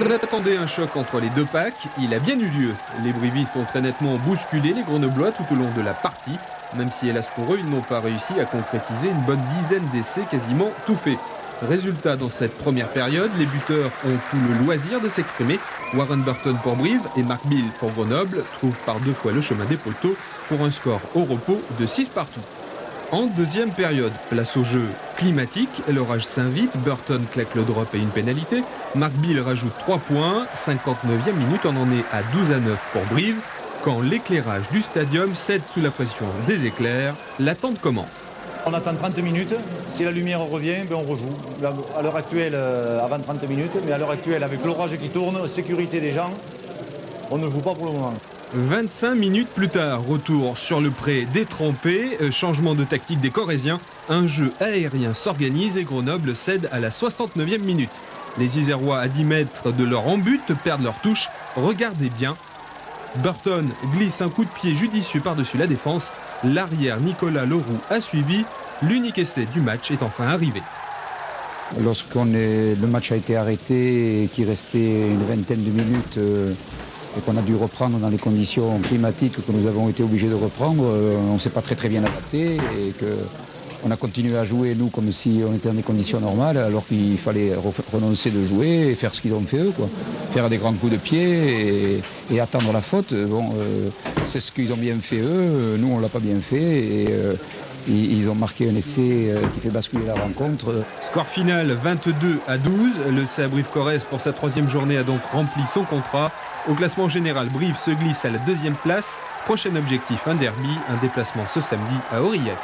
On attendait un choc entre les deux packs, il a bien eu lieu. Les brivistes ont très nettement bousculé les Grenoblois tout au long de la partie, même si hélas pour eux, ils n'ont pas réussi à concrétiser une bonne dizaine d'essais quasiment tout faits. Résultat, dans cette première période, les buteurs ont tout le loisir de s'exprimer. Warren Burton pour Brive et Marc Bill pour Grenoble trouvent par deux fois le chemin des poteaux pour un score au repos de 6 partout. En deuxième période, place au jeu climatique, l'orage s'invite, Burton claque le drop et une pénalité, Marc Bill rajoute 3 points, 59e minute, on en est à 12-9 pour Brive. Quand l'éclairage du stadium cède sous la pression des éclairs, l'attente commence. On attend 30 minutes, si la lumière revient, on rejoue. À l'heure actuelle, avant 30 minutes, mais à l'heure actuelle, avec l'orage qui tourne, sécurité des gens, on ne joue pas pour le moment. 25 minutes plus tard, retour sur le pré détrempé, changement de tactique des Corésiens, un jeu aérien s'organise et Grenoble cède à la 69e minute. Les Isérois à 10 mètres de leur en-but perdent leur touche, regardez bien. Burton glisse un coup de pied judicieux par-dessus la défense, l'arrière Nicolas Leroux a suivi, l'unique essai du match est enfin arrivé. Le match a été arrêté et qu'il restait une vingtaine de minutes et qu'on a dû reprendre dans les conditions climatiques que nous avons été obligés de reprendre, on ne s'est pas très bien adapté et qu'on a continué à jouer nous comme si on était dans des conditions normales alors qu'il fallait renoncer de jouer et faire ce qu'ils ont fait eux, quoi. Faire des grands coups de pied et attendre la faute. C'est ce qu'ils ont bien fait eux, nous on ne l'a pas bien fait et ils ont marqué un essai qui fait basculer la rencontre. Score final 22-12, le CA Brive-Corrèze pour sa troisième journée a donc rempli son contrat. Au classement général, Brive se glisse à la deuxième place. Prochain objectif, un derby, un déplacement ce samedi à Aurillac.